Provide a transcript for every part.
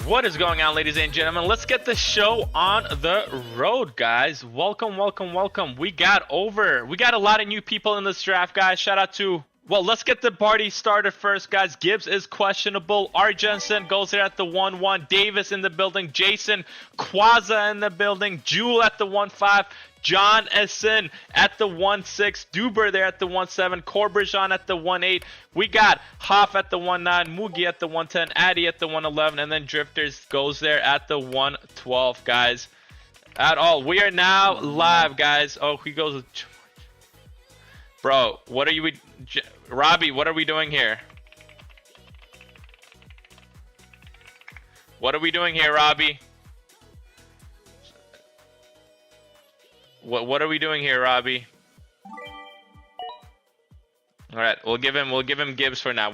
What is going on, ladies and gentlemen? Let's get the show on the road, guys. Welcome. We got a lot of new people in this draft, guys. Shout out to, well, let's get the party started first, guys. Gibbs is questionable. R. Jensen goes there at the 1-1. Davis in the building. Jason Quaza in the building. Jewel at the 1-5. John Essen at the 1-6, Duber there at the 1-7, Corberjon at the 1-8. We got Hoff at the 1-9, Mugi at the 1-10, Addy at the 1-11, and then Drifters goes there at the 1-12, guys. At all, we are now live, guys. Oh, he goes. Bro, what are you, Robbie? What are we doing here? What are we doing here, Robbie? What are we doing here, Robbie? All right, we'll give him Gibbs for now.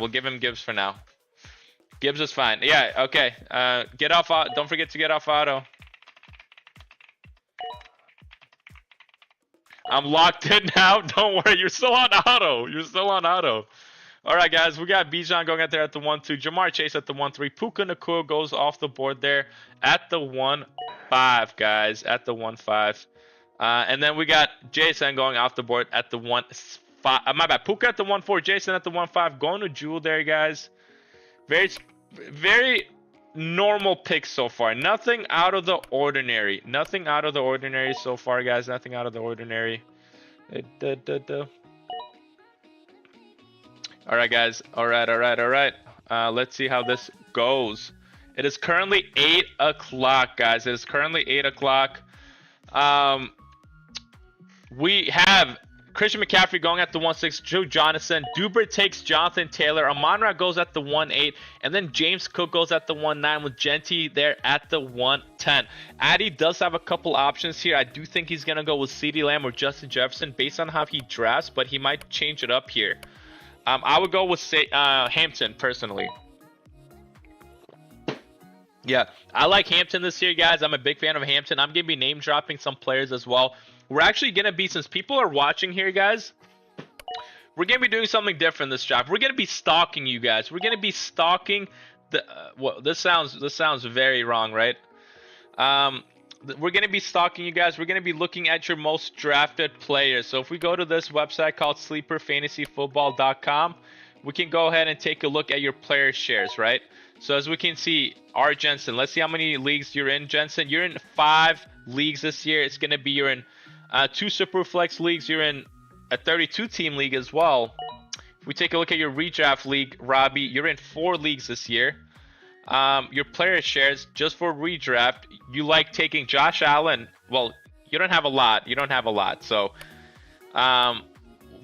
Gibbs is fine. Yeah, okay. Get off. Don't forget to get off auto. I'm locked in now. Don't worry, you're still on auto. All right, guys, we got Bijan going out there at the 1-2. Jamar Chase at the 1-3. Puka Nacua goes off the board there at the 1-5, guys. At the 1-5. And then we got Jason going off the board at the 1-5. My bad. Puka at the 1-4. Jason at the 1-5. Going to Jewel there, guys. Very normal picks so far. Nothing out of the ordinary. So far, guys. Nothing out of the ordinary. All right, guys. All right. Let's see how this goes. It is currently 8 o'clock, guys. It is currently 8 o'clock. We have Christian McCaffrey going at the 1-6, Joe Jonathan, Duber takes Jonathan Taylor, Amon-Ra goes at the 1-8, and then James Cook goes at the 1-9 with Genty there at the 1-10. Addy does have a couple options here. I do think he's going to go with CeeDee Lamb or Justin Jefferson based on how he drafts, but he might change it up here. I would go with Hampton personally. Yeah, I like Hampton this year, guys. I'm a big fan of Hampton. I'm going to be name dropping some players as well. We're actually going to be, since people are watching here, guys, we're going to be doing something different this draft. We're going to be stalking you guys. We're going to be stalking the, well, this sounds very wrong, right? We're going to be stalking you guys. We're going to be looking at your most drafted players. So if we go to this website called sleeperfantasyfootball.com, we can go ahead and take a look at your player shares, right? So as we can see, R. Jensen, let's see how many leagues you're in, Jensen. You're in 5 leagues this year. It's going to be you're in 2 Superflex leagues. You're in a 32-team league as well. If we take a look at your redraft league, Robbie, you're in 4 leagues this year. Your player shares, just for redraft, you like taking Josh Allen. Well, you don't have a lot. So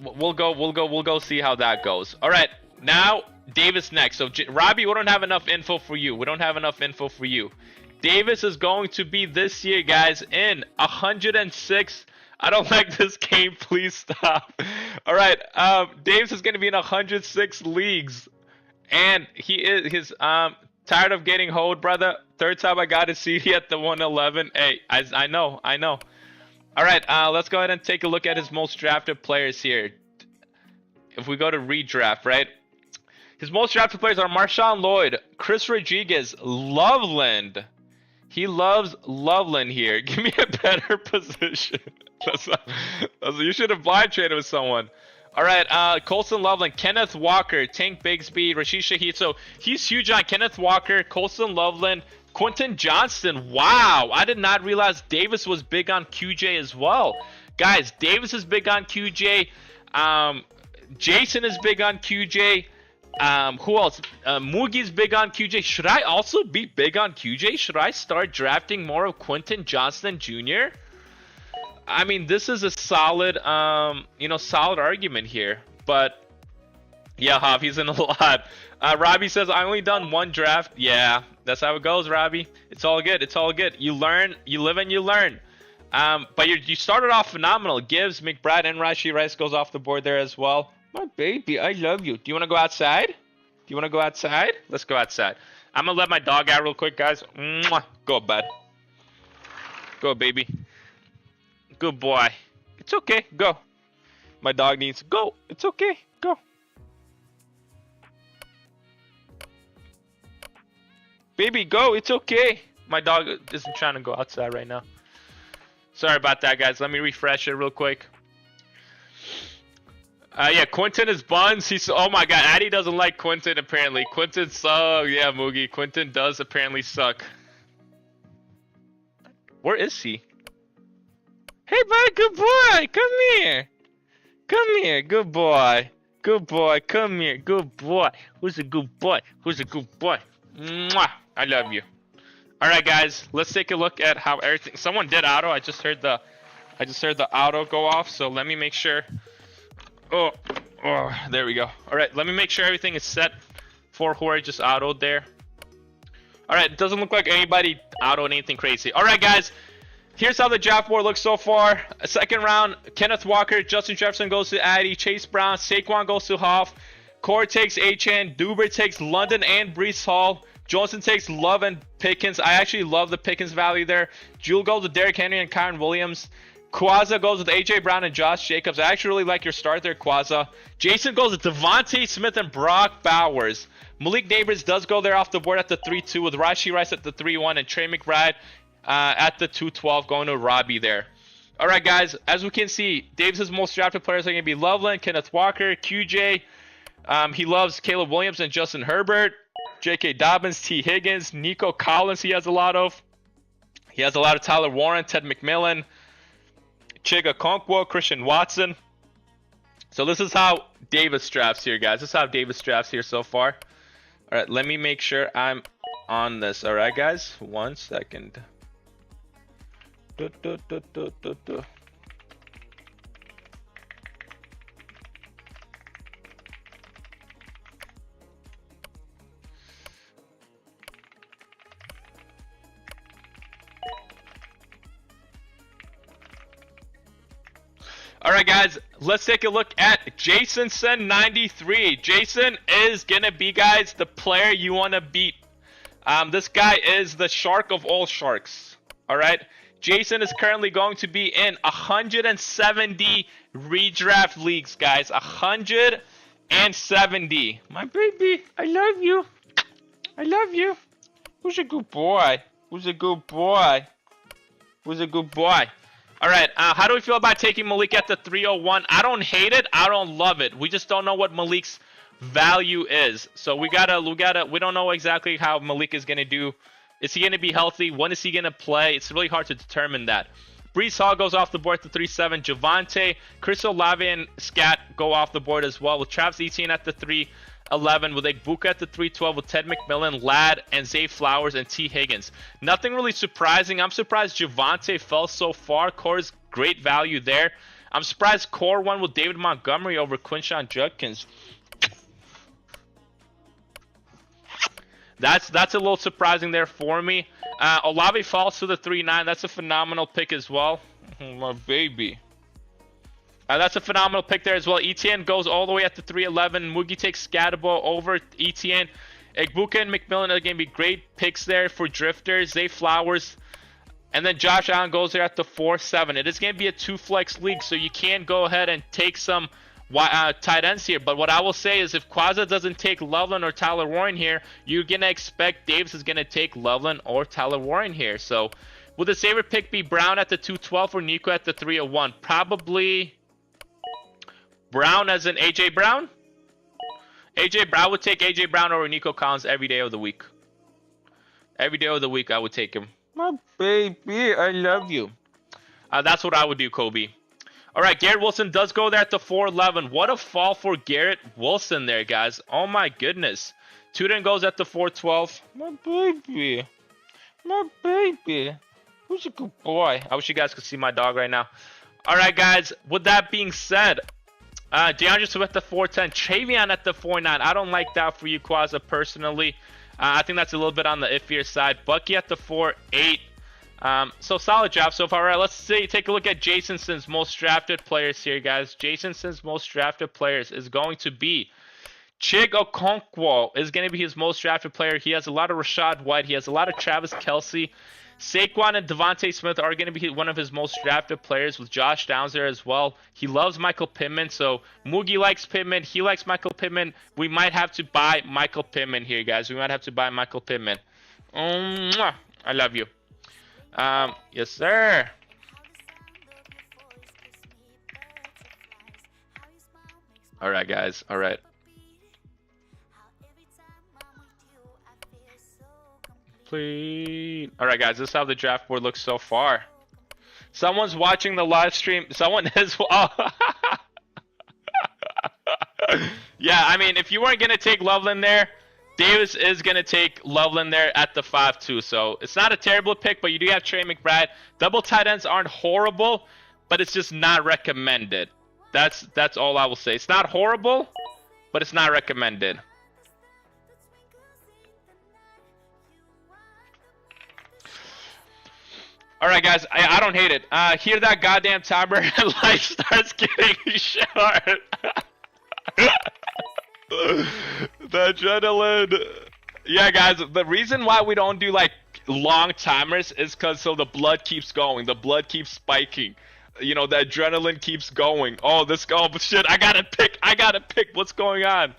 we'll go see how that goes. All right, now Davis next. So Robbie, we don't have enough info for you. Davis is going to be this year, guys, in 106. I don't like this game. Please stop. All right, Davis is going to be in 106 leagues, and he's tired of getting hoed, brother. Third time I got a CD at the 111. Hey, I know. All right, let's go ahead and take a look at his most drafted players here. If we go to redraft, right? His most drafted players are Marshawn Lloyd, Chris Rodriguez, Loveland. He loves Loveland here. Give me a better position. You should have blind traded with someone. All right, Colston Loveland, Kenneth Walker, Tank Bigsby, Rashid Shaheed. So he's huge on Kenneth Walker, Colston Loveland, Quentin Johnston. Wow, I did not realize Davis was big on QJ as well. Guys, Davis is big on QJ. Jason is big on QJ. Who else? Mugi's big on QJ. Should I also be big on QJ? Should I start drafting more of Quentin Johnston Jr.? I mean, this is a solid, solid argument here. But yeah, Hoff, he's in a lot. Robbie says, I only done 1 draft. Yeah, that's how it goes, Robbie. It's all good. You learn, you live and you learn. But you started off phenomenal. Gibbs, McBride, and Rashee Rice goes off the board there as well. My baby, I love you. Do you want to go outside? Let's go outside. I'm going to let my dog out real quick, guys. Mwah. Go, bud. Go, baby. Good boy. It's okay. Go. My dog needs to go. It's okay. Go. Baby, go. It's okay. My dog isn't trying to go outside right now. Sorry about that, guys. Let me refresh it real quick. Yeah, Quentin is buns. He's oh my god, Addy doesn't like Quentin apparently. Quentin sucks. Yeah, Moogie. Quentin does apparently suck. Where is he? Hey, bud, good boy. Come here. Come here, good boy. Good boy. Come here, good boy. Who's a good boy? Who's a good boy? Mwah. I love you. All right, guys. Let's take a look at how everything. Someone did auto. I just heard the auto go off. So let me make sure. Oh, there we go. All right, let me make sure everything is set for who I just autoed there. All right, it doesn't look like anybody autoed anything crazy. All right, guys, here's how the draft board looks so far. Second round, Kenneth Walker, Justin Jefferson goes to Addy, Chase Brown, Saquon goes to Hoff, Core takes Achane, Duber takes London and Breece Hall, Johnson takes Love and Pickens. I actually love the Pickens value there. Jewel goes with Derrick Henry and Kyren Williams. Quaza goes with A.J. Brown and Josh Jacobs. I actually really like your start there, Quaza. Jason goes with Devontae Smith and Brock Bowers. Malik Neighbors does go there off the board at the 3-2 with Rashee Rice at the 3-1 and Trey McBride at the 2-12 going to Robbie there. All right, guys, as we can see, Davis' most drafted players are going to be Loveland, Kenneth Walker, QJ. He loves Caleb Williams and Justin Herbert. J.K. Dobbins, T. Higgins, Nico Collins he has a lot of. He has a lot of Tyler Warren, Ted McMillan, Chiga Okonkwo, Christian Watson. So this is how Davis drafts here, guys. This is how Davis drafts here so far. All right, let me make sure I'm on this. All right, guys. 1 second. All right, guys, let's take a look at Jason Sen 93. Jason is going to be, guys, the player you want to beat. This guy is the shark of all sharks. All right. Jason is currently going to be in 170 redraft leagues, guys. 170. My baby, I love you. I love you. Who's a good boy? Who's a good boy? Who's a good boy? All right, how do we feel about taking Malik at the 301? I don't hate it. I don't love it. We just don't know what Malik's value is. So we don't know exactly how Malik is going to do. Is he going to be healthy? When is he going to play? It's really hard to determine that. Breece Hall goes off the board at the 3-7. Javonte, Chris Olave, and Scat go off the board as well. With Travis Etienne at the 3-11. With Egbuka at the 3-12. With Ted McMillan, Ladd, and Zay Flowers, and T. Higgins. Nothing really surprising. I'm surprised Javonte fell so far. Core's great value there. I'm surprised Core won with David Montgomery over Quinshon Judkins. That's a little surprising there for me. Olave falls to the 3-9. That's a phenomenal pick as well. My baby. That's a phenomenal pick there as well. Etienne goes all the way at the 3-11. Moogie takes Scatterbo over Etienne. Egbuka and McMillan are going to be great picks there for drifters. Zay Flowers. And then Josh Allen goes there at the 4-7. It is going to be a 2-flex league, so you can go ahead and take some tight ends here. But what I will say is if Quaza doesn't take Loveland or Tyler Warren here, you're going to expect Davis is going to take Loveland or Tyler Warren here. So would the saver pick be Brown at the 2-12 or Nico at the 3-01? Probably Brown as in A.J. Brown. A.J. Brown would take A.J. Brown over Nico Collins every day of the week. Every day of the week I would take him. My baby, I love you. That's what I would do, Kobe. All right, Garrett Wilson does go there at the 4-11. What a fall for Garrett Wilson there, guys. Oh, my goodness. Tuden goes at the 4-12. My baby. My baby. Who's a good boy? I wish you guys could see my dog right now. All right, guys. With that being said, DeAndre Swift at the 4-10. Travion at the 4-9. I don't like that for you, Quaza, personally. I think that's a little bit on the iffier side. Bucky at the 4-8. So solid draft so far. All right, let's take a look at Jason Sin's most drafted players here, guys. Jason Sin's most drafted players is going to be Chig Okonkwo is going to be his most drafted player. He has a lot of Rachaad White. He has a lot of Travis Kelce. Saquon and Devontae Smith are going to be one of his most drafted players with Josh Downs there as well. He loves Michael Pittman, so Moogie likes Pittman. He likes Michael Pittman. We might have to buy Michael Pittman here, guys. We might have to buy Michael Pittman. Mwah. I love you. Yes, sir. All right, guys. All right. Please. All right, guys. This is how the draft board looks so far. Someone's watching the live stream. Someone is. Oh. Yeah, I mean, if you weren't gonna take Loveland there, Davis is gonna take Loveland there at the 5-2. So it's not a terrible pick, but you do have Trey McBride. Double tight ends aren't horrible, but it's just not recommended. That's all I will say. It's not horrible, but it's not recommended. All right, guys, I don't hate it. Hear that goddamn timer and life starts getting short. The adrenaline. Yeah, guys, the reason why we don't do like long timers is because so the blood keeps going, the blood keeps spiking. You know, the adrenaline keeps going. Oh, shit, I gotta pick what's going on.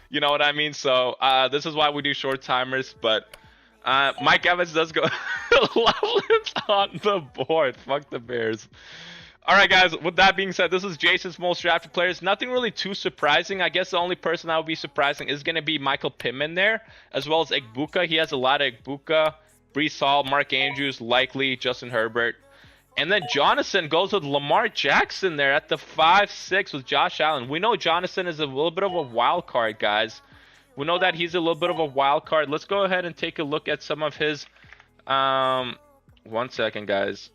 You know what I mean? So this is why we do short timers, but Mike Evans does go Loveland's on the board. Fuck the Bears. All right, guys, with that being said, this is Jason's most drafted players. Nothing really too surprising. I guess the only person that would be surprising is going to be Michael Pittman there, as well as Egbuka. He has a lot of Egbuka, Breece Hall, Mark Andrews, likely Justin Herbert. And then Jonathan goes with Lamar Jackson there at the 5-6 with Josh Allen. We know Jonathan is a little bit of a wild card, guys. We know that he's a little bit of a wild card. Let's go ahead and take a look at some of his... 1 second, guys.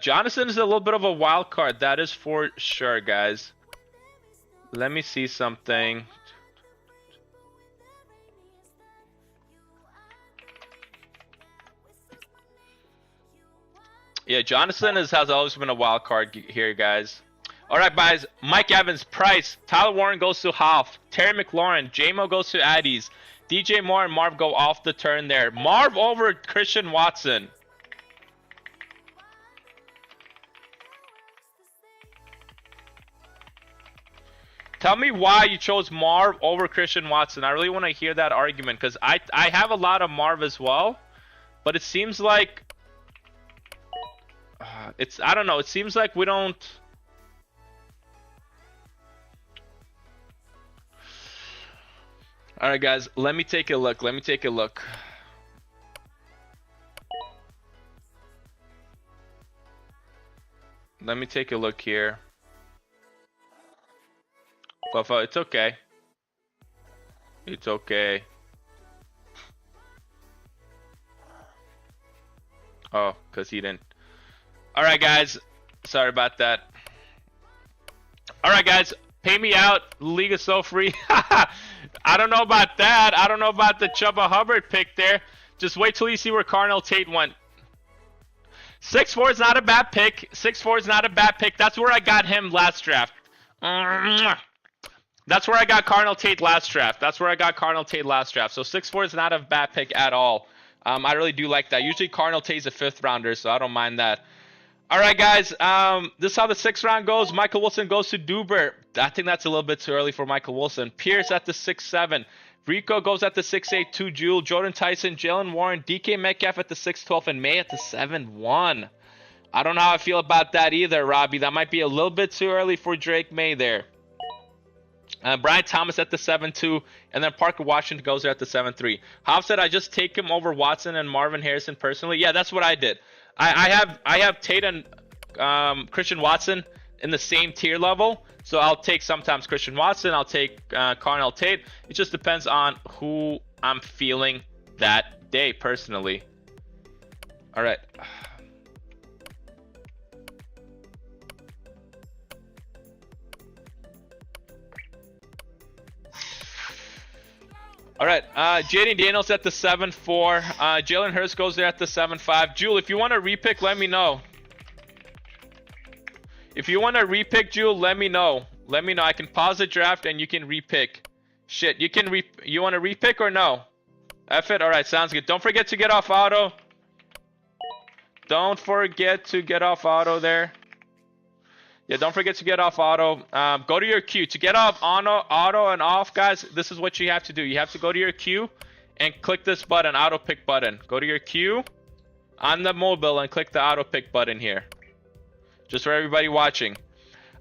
Jonathan is a little bit of a wild card. That is for sure, guys. Let me see something. Yeah, Jonathan has always been a wild card here, guys. All right, guys. Mike Evans, Price, Tyler Warren goes to Hoff, Terry McLaurin, J-Mo goes to Addies, DJ Moore and Marv go off the turn there. Marv over Christian Watson. Tell me why you chose Marv over Christian Watson. I really want to hear that argument because I have a lot of Marv as well, but it seems like I don't know. It seems like we don't. All right, guys. Let me take a look. Let me take a look. Let me take a look here. Buffalo, it's okay. It's okay. Oh, because he didn't. All right, guys. Sorry about that. All right, guys. Pay me out. The league is so free. I don't know about that. I don't know about the Chuba Hubbard pick there. Just wait till you see where Carnell Tate went. 6'4" is not a bad pick. 6'4" is not a bad pick. That's where I got him last draft. That's where I got Carnell Tate last draft. So 6'4" is not a bad pick at all. I really do like that. Usually Carnell Tate's a 5th rounder, so I don't mind that. All right, guys. This is how the 6th round goes. Michael Wilson goes to Duber. I think that's a little bit too early for Michael Wilson. Pierce at the 6-7. Rico goes at the 6-8 to Jewel. Jordan Tyson, Jalen Warren, DK Metcalf at the 6-12, and May at the 7-1. I don't know how I feel about that either, Robbie. That might be a little bit too early for Drake May there. Brian Thomas at the 7-2, and then Parker Washington goes there at the 7-3. Hoff said, I just take him over Watson and Marvin Harrison personally. Yeah, that's what I did. I have Tate and Christian Watson in the same tier level, so I'll take sometimes Christian Watson, I'll take Carnell Tate. It just depends on who I'm feeling that day personally. All right. All right, Jaden Daniels at the 7-4. Jalen Hurts goes there at the 7-5. Jewel, if you want to repick, let me know. If you want to repick, Jewel, let me know. Let me know. I can pause the draft and you can repick. Shit, you want to repick or no? F it. All right, sounds good. Don't forget to get off auto. Don't forget to get off auto there. Yeah, don't forget to get off auto. Go to your queue. To get off auto and off, guys, this is what you have to do. You have to go to your queue and click this button, auto pick button. Go to your queue on the mobile and click the auto pick button here. Just for everybody watching.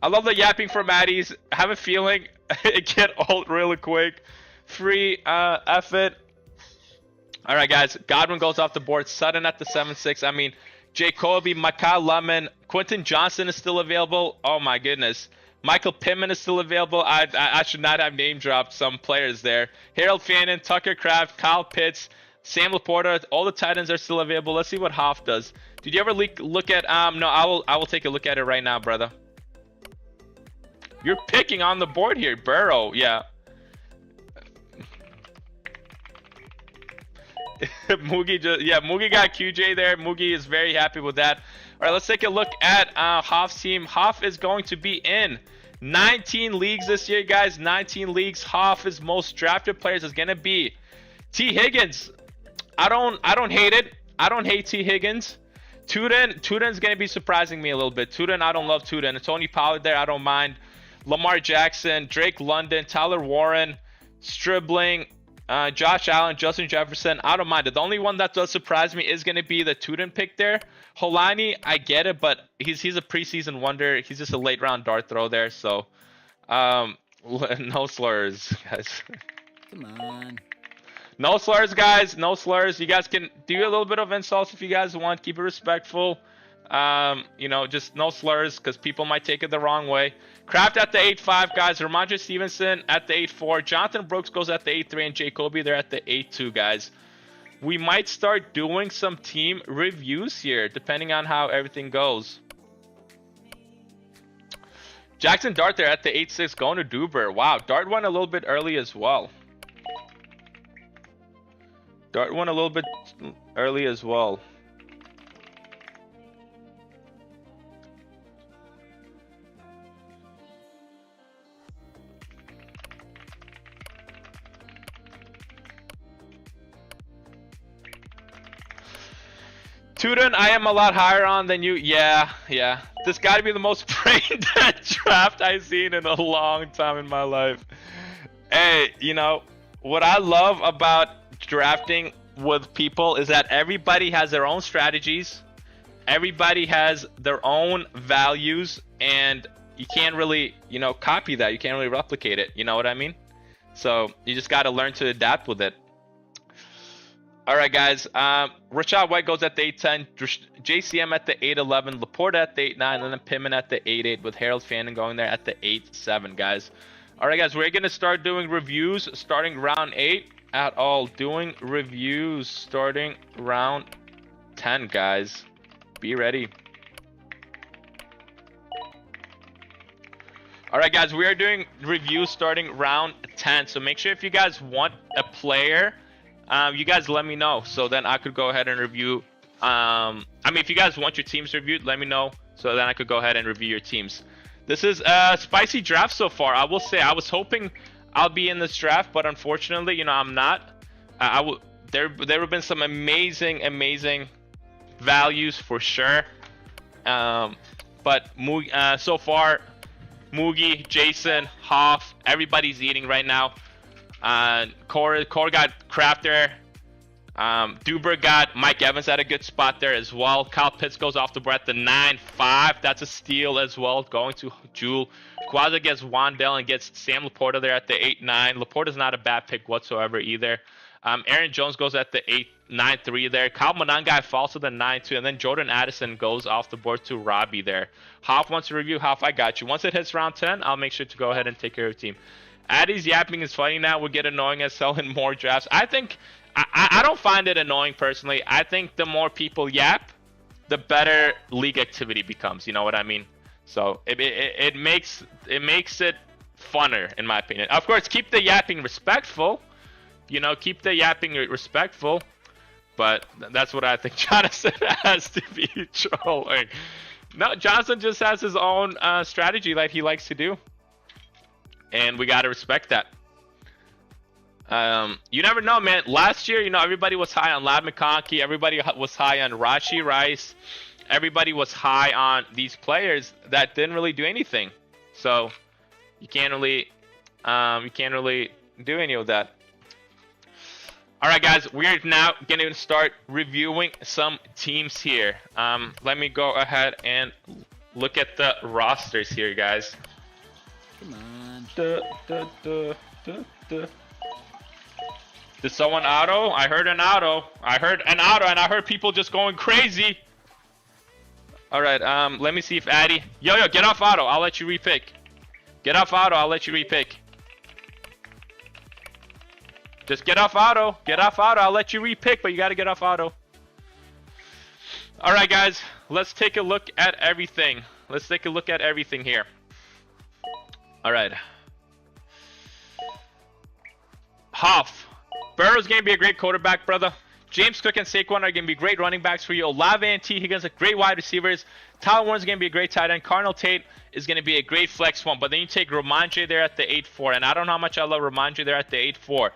I love the yapping for Matties. I have a feeling it get old really quick. Free F it. All right, guys. Godwin goes off the board. Sutton at the 7-6. I mean, Jacoby, Mykal Lemon, Quentin Johnson is still available. Oh my goodness. Michael Pittman is still available. I should not have name dropped some players there. Harold Fannin, Tucker Kraft, Kyle Pitts, Sam Laporta. All the tight ends are still available. Let's see what Hoff does. Did you ever look at no, I will take a look at it right now, brother. You're picking on the board here. Burrow, yeah. Moogie Moogie got QJ there. Moogie is very happy with that. All right, let's take a look at Hoff's team. Hoff is going to be in 19 leagues this year, guys. 19 leagues. Hoff's most drafted players is gonna be T. Higgins. I don't hate it. I don't hate T. Higgins. Tuden's gonna be surprising me a little bit. Tuden, I don't love Tuden. Tony Pollard there, I don't mind. Lamar Jackson, Drake London, Tyler Warren, Stribling, Josh Allen, Justin Jefferson, I don't mind it. The only one that does surprise me is going to be the Tuden pick there. Holani, I get it, but he's a preseason wonder. He's just a late round dart throw there, so no slurs, guys. Come on. No slurs, guys. No slurs. You guys can do a little bit of insults if you guys want. Keep it respectful. You know, just no slurs because people might take it the wrong way. Kraft at the 8-5, guys. Ramondre Stevenson at the 8-4. Jonathan Brooks goes at the 8-3, and Jacoby there at the 8-2, guys. We might start doing some team reviews here, depending on how everything goes. Jackson Dart there at the 8-6, going to Duber. Wow, Dart went a little bit early as well. Dart went a little bit early as well. Tuden, I am a lot higher on than you. Yeah. This got to be the most brain dead draft I've seen in a long time in my life. Hey, you know, what I love about drafting with people is that everybody has their own strategies. Everybody has their own values, and you can't really, you know, copy that. You can't really replicate it. You know what I mean? So you just got to learn to adapt with it. All right, guys. Rashad White goes at the 8-10. JCM at the 8-11. Laporta at the 8-9. And then Pittman at the 8-8 with Harold Fannin going there at the 8-7, guys. All right, guys. We're going to start doing reviews starting round 8 at all. Doing reviews starting round 10, guys. Be ready. All right, guys. We are doing reviews starting round 10. So make sure if you guys want a player, you guys let me know, so then I could go ahead and review. I mean, if you guys want your teams reviewed, let me know, so then I could go ahead and review your teams. This is a spicy draft so far. I will say I was hoping I'll be in this draft, but unfortunately, you know, I'm not. There have been some amazing values for sure. But so far, Moogie, Jason, Hoff, everybody's eating right now. Core got Kraft there. Duber got Mike Evans at a good spot there as well. Kyle Pitts goes off the board at the 9-5. That's a steal as well, going to Jewel. Quaza gets Wandell and gets Sam Laporta there at the 8-9. Laporta's not a bad pick whatsoever either. Aaron Jones goes at the 8-9-3 there. Kyle Monangai falls to the 9-2, and then Jordan Addison goes off the board to Robbie there. Hoff wants to review. Hoff, I got you. Once it hits round 10, I'll make sure to go ahead and take care of the team. Addy's yapping is funny now. We'll get annoying as hell in more drafts. I think I don't find it annoying personally. I think the more people yap, the better league activity becomes. You know what I mean? So it makes it funner in my opinion. Of course, keep the yapping respectful. You know, keep the yapping respectful. But that's what I think Jonathan has to be trolling. No, Jonathan just has his own strategy like he likes to do. And we got to respect that. You never know, man. Last year, you know, everybody was high on Lab McConkey. Everybody was high on Rashi Rice. everybody was high on these players that didn't really do anything. So you can't really do any of that. All right, guys, we're now going to start reviewing some teams here. Let me go ahead and look at the rosters here, guys. Come on. Did someone auto? I heard an auto. I heard an auto, and I heard people just going crazy. All right, let me see if Addy... Yo, get off auto. I'll let you repick. Get off auto. I'll let you repick. Just get off auto. Get off auto. I'll let you repick, but you got to get off auto. All right, guys. Let's take a look at everything. Let's take a look at everything here. All right. Hoff. Burrow's going to be a great quarterback, brother. James Cook and Saquon are going to be great running backs for you. Olave and T. Higgins are great wide receivers. Tyler Warren's going to be a great tight end. Cardinal Tate is going to be a great flex one. But then you take Ramondre there at the 8-4. And I don't know how much I love Ramondre there at the 8-4.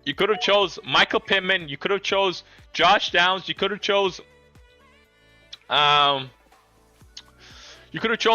You could have chose Michael Pittman. You could have chose Josh Downs. You could have chose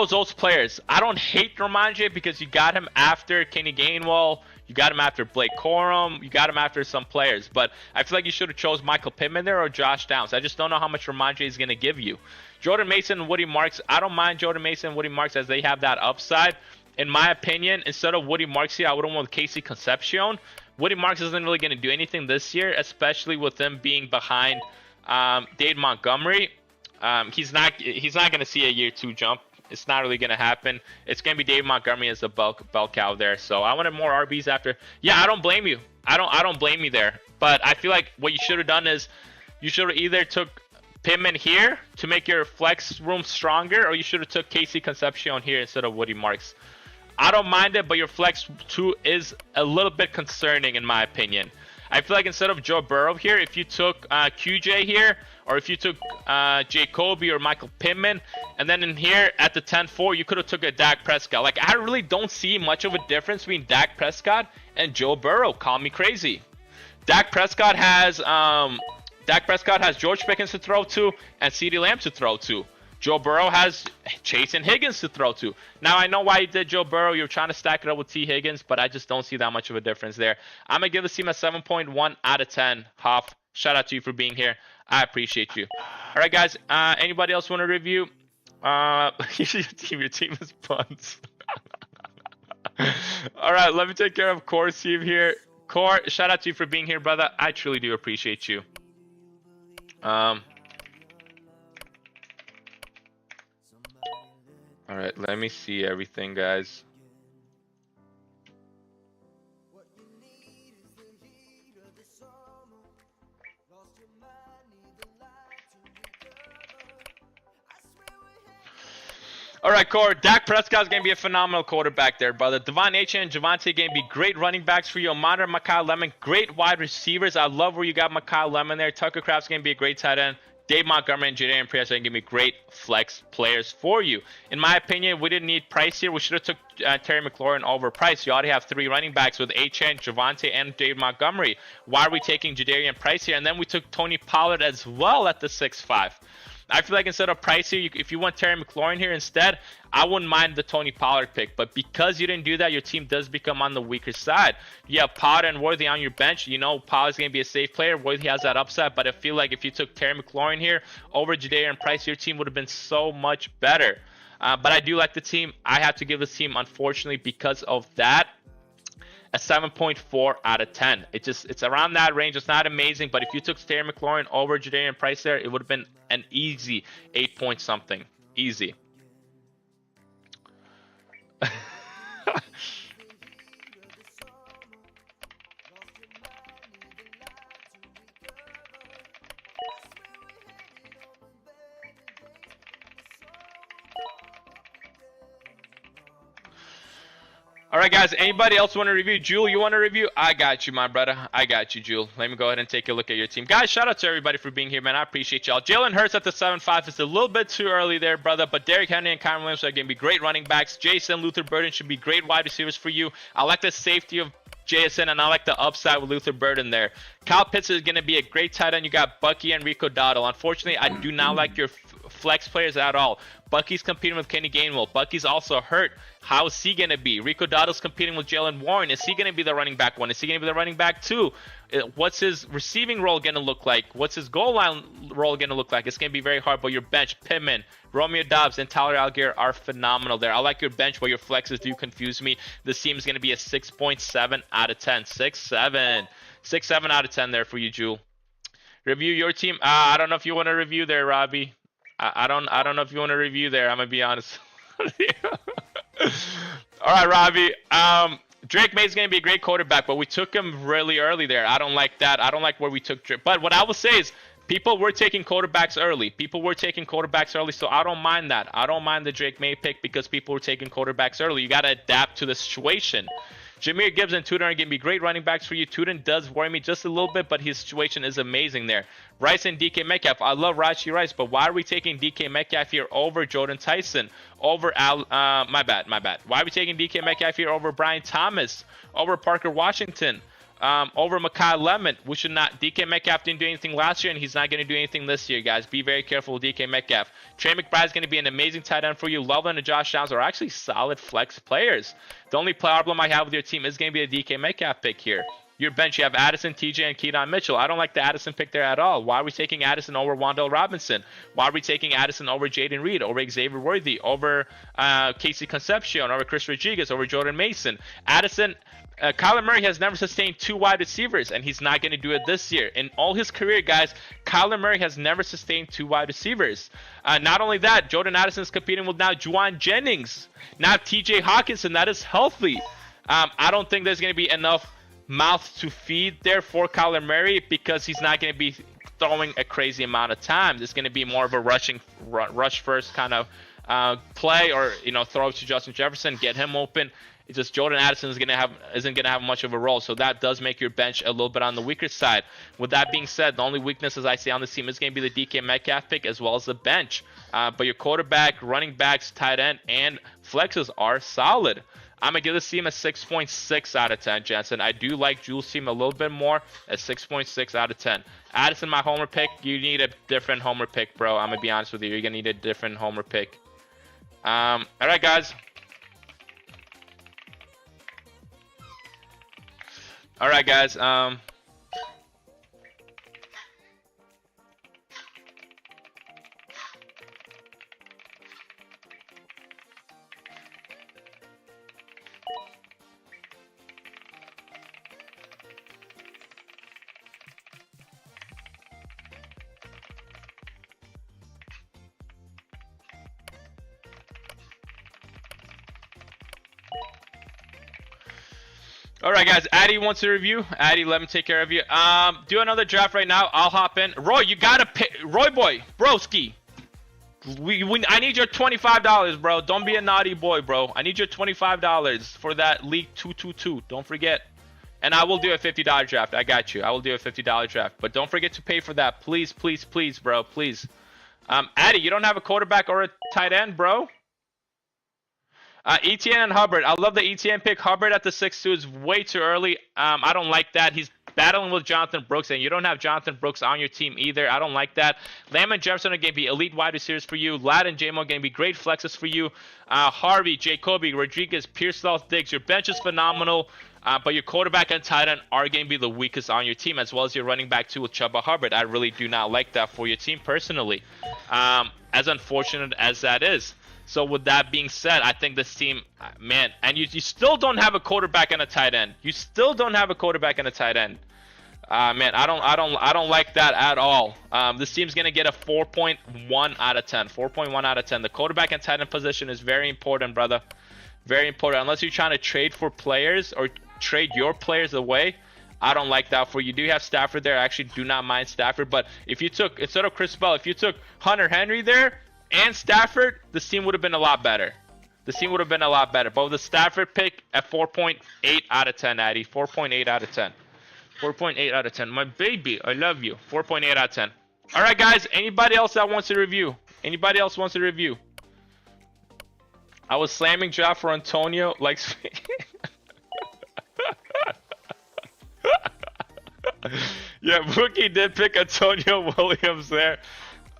those players. I don't hate Ramondre because you got him after Kenny Gainwell. You got him after Blake Corum. You got him after some players. But I feel like you should have chose Michael Pittman there or Josh Downs. I just don't know how much Ramondre is going to give you. Jordan Mason and Woody Marks. I don't mind Jordan Mason and Woody Marks as they have that upside. In my opinion, instead of Woody Marks here, I would have went with Casey Concepcion. Woody Marks isn't really going to do anything this year, especially with them being behind Dave Montgomery. He's not going to see a year 2 jump. It's not really going to happen. It's going to be Dave Montgomery as the bell cow there. So I wanted more RBs after. Yeah, I don't blame you. I don't blame you there. But I feel like what you should have done is you should have either took Pittman here to make your flex room stronger, or you should have took Casey Concepcion here instead of Woody Marks. I don't mind it, but your flex 2 is a little bit concerning in my opinion. I feel like instead of Joe Burrow here, if you took QJ here, or if you took Jacoby or Michael Pittman, and then in here at the 10-4, you could have took a Dak Prescott. Like, I really don't see much of a difference between Dak Prescott and Joe Burrow. Call me crazy. Dak Prescott has George Pickens to throw to and CeeDee Lamb to throw to. Joe Burrow has Chase and Higgins to throw to. Now, I know why you did Joe Burrow. You're trying to stack it up with T. Higgins, but I just don't see that much of a difference there. I'm going to give this team a 7.1 out of 10. Hoff, shout out to you for being here. I appreciate you. All right, guys. Anybody else want to review? Your team is buns. All right, let me take care of Core's team here. Core, shout out to you for being here, brother. I truly do appreciate you. All right, let me see everything, guys. All right, Core. Dak Prescott's going to be a phenomenal quarterback there, brother. Devon Achane and Javonte going to be great running backs for you. Amon and Mekhi Lemon, great wide receivers. I love where you got Mekhi Lemon there. Tucker Kraft's going to be a great tight end. Dave Montgomery and Jadarian Price are going to give me great flex players for you. In my opinion, we didn't need Price here. We should have took Terry McLaurin over Price. You already have 3 running backs with Achane, Javonte, and Dave Montgomery. Why are we taking Jadarian Price here? And then we took Tony Pollard as well at the 6-5. I feel like instead of Price here, if you want Terry McLaurin here instead, I wouldn't mind the Tony Pollard pick. But because you didn't do that, your team does become on the weaker side. You have Pollard and Worthy on your bench. You know Pollard's going to be a safe player. Worthy has that upside. But I feel like if you took Terry McLaurin here over Jadarian Price, your team would have been so much better. But I do like the team. I have to give this team, unfortunately, because of that, a 7.4 out of 10. It's around that range. It's not amazing, but if you took Terry McLaurin over Jadarian Price there, it would have been an easy 8 point something. Easy. All right, guys. Anybody else want to review? Jewel, you want to review? I got you, my brother. I got you, Jewel. Let me go ahead and take a look at your team. Guys, shout out to everybody for being here, man. I appreciate y'all. Jalen Hurts at the 7-5. It's a little bit too early there, brother. But Derrick Henry and Kyren Williams are going to be great running backs. Jason Luther Burden should be great wide receivers for you. I like the safety of JSN, and I like the upside with Luther Burden there. Kyle Pitts is going to be a great tight end. You got Bucky and Rico Dottle. Unfortunately, I do not like your flex players at all. Bucky's competing with Kenny Gainwell. Bucky's also hurt. How is he going to be? Rico Dottle's competing with Jalen Warren. Is he going to be the running back one? Is he going to be the running back two? What's his receiving role going to look like? What's his goal line role going to look like? It's going to be very hard, but your bench, Pittman, Romeo Doubs, and Tyler Algier are phenomenal there. I like your bench, but your flexes do confuse me. This team is going to be a 6.7 out of 10. 6.7. 6.7 out of 10 there for you, Jewel. Review your team. I don't know if you want to review there, Robbie. I don't know if you want to review there. I'm going to be honest. All right, Robbie. Drake May's going to be a great quarterback, but we took him really early there. I don't like that. I don't like where we took Drake. But what I will say is people were taking quarterbacks early. So I don't mind that. I don't mind the Drake May pick because people were taking quarterbacks early. You got to adapt to the situation. Jahmyr Gibbs and Tudor are going to be great running backs for you. Tudor does worry me just a little bit, but his situation is amazing there. Rice and DK Metcalf. I love Rashee Rice, but why are we taking DK Metcalf here over Jordan Tyson? Over my bad. Why are we taking DK Metcalf here over Brian Thomas? Over Parker Washington? Over Mekhi Lemon? We should not. DK Metcalf didn't do anything last year, and he's not going to do anything this year, guys. Be very careful with DK Metcalf. Trey McBride is going to be an amazing tight end for you. Loveland and Josh Downs are actually solid flex players. The only problem I have with your team is going to be a DK Metcalf pick here. Your bench, you have Addison, TJ, and Keaton Mitchell. I don't like the Addison pick there at all. Why are we taking Addison over Wan'Dale Robinson? Why are we taking Addison over Jaden Reed, over Xavier Worthy, over Casey Concepcion, over Chris Rodriguez, over Jordan Mason? Addison, Kyler Murray has never sustained two wide receivers, and he's not going to do it this year. In all his career, guys, Kyler Murray has never sustained two wide receivers. Not only that, Jordan Addison is competing with now Juwan Jennings, now TJ Hawkinson. That is healthy. I don't think there's going to be enough mouth to feed there for Kyler Murray because he's not going to be throwing a crazy amount of times. It's going to be more of a rush first kind of play, or throw it to Justin Jefferson, get him open. It's just Jordan Addison isn't gonna have much of a role, so that does make your bench a little bit on the weaker side. With that being said, the only weaknesses I see on this team is going to be the DK Metcalf pick as well as the bench. But your quarterback, running backs, tight end, and flexes are solid. I'm going to give this team a 6.6 out of 10, Jensen. I do like Jules' team a little bit more, a 6.6 out of 10. Addison, my homer pick. You need a different homer pick, bro. I'm going to be honest with you. You're going to need a different homer pick. All right, guys. All right, guys. All right, guys. Addy wants a review. Addy, let me take care of you. Do another draft right now. I'll hop in. Roy, you gotta pay. Roy boy, broski. I need your $25, bro. Don't be a naughty boy, bro. I need your $25 for that League 222. Don't forget. And I will do a $50 draft. I got you. I will do a $50 draft. But don't forget to pay for that. Please, please, please, bro. Please. Addy, you don't have a quarterback or a tight end, bro? ETN and Hubbard. I love the ETN pick. Hubbard at the 6-2 is way too early. I don't like that. He's battling with Jonathan Brooks, and you don't have Jonathan Brooks on your team either. I don't like that. Lamb and Jefferson are going to be elite wide receivers for you. Ladd and J-Mo are going to be great flexes for you. Harvey, Jacoby, Rodriguez, Pearsall, Diggs. Your bench is phenomenal, but your quarterback and tight end are going to be the weakest on your team, as well as your running back too with Chuba Hubbard. I really do not like that for your team personally, as unfortunate as that is. So with that being said, I think this team, man, and you still don't have a quarterback and a tight end. You still don't have a quarterback and a tight end. Man, I don't like that at all. This team's gonna get a 4.1 out of 10. 4.1 out of 10. The quarterback and tight end position is very important, brother. Very important. Unless you're trying to trade for players or trade your players away, I don't like that for you. Do have Stafford there? I actually do not mind Stafford, but if you took, instead of Chris Bell, if you took Hunter Henry there and Stafford, this team would have been a lot better. This team would have been a lot better. But with the Stafford pick at 4.8 out of 10, Addy. 4.8 out of 10. 4.8 out of 10. My baby, I love you. 4.8 out of 10. All right, guys. Anybody else that wants a review? Anybody else wants a review? I was slamming draft for Antonio like... Yeah, Bookie did pick Antonio Williams there.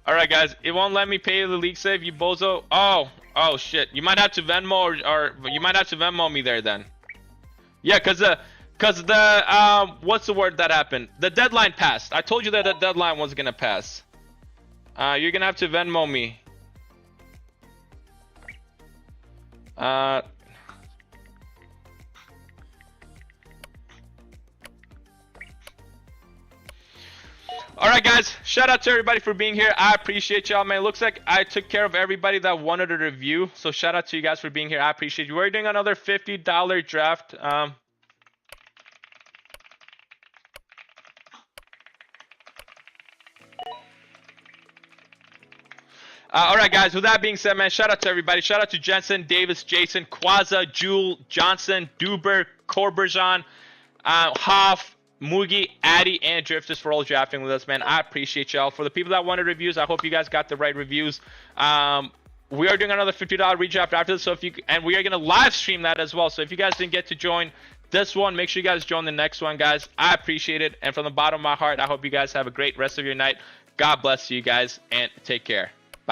All right, guys, it won't let me pay the league save, you bozo. Oh shit. You might have to Venmo or you might have to Venmo me there then. Yeah, cause the what's the word that happened? The deadline passed. I told you that the deadline was gonna pass. You're gonna have to Venmo me. Alright guys, shout out to everybody for being here. I appreciate y'all, man. It looks like I took care of everybody that wanted a review. So shout out to you guys for being here. I appreciate you. We're doing another $50 draft. Alright guys, with that being said, man, shout out to everybody. Shout out to Jensen, Davis, Jason, Quaza, Jewel, Johnson, Duber, Corberjan, Hoff, Mugi, Addy, and Drifters for all drafting with us, man. I appreciate y'all. For the people that wanted reviews, I hope you guys got the right reviews. We are doing another $50 redraft after this, so and we are gonna live stream that as well. So if you guys didn't get to join this one, make sure you guys join the next one, guys. I appreciate it, and from the bottom of my heart, I hope you guys have a great rest of your night. God bless you guys, and take care.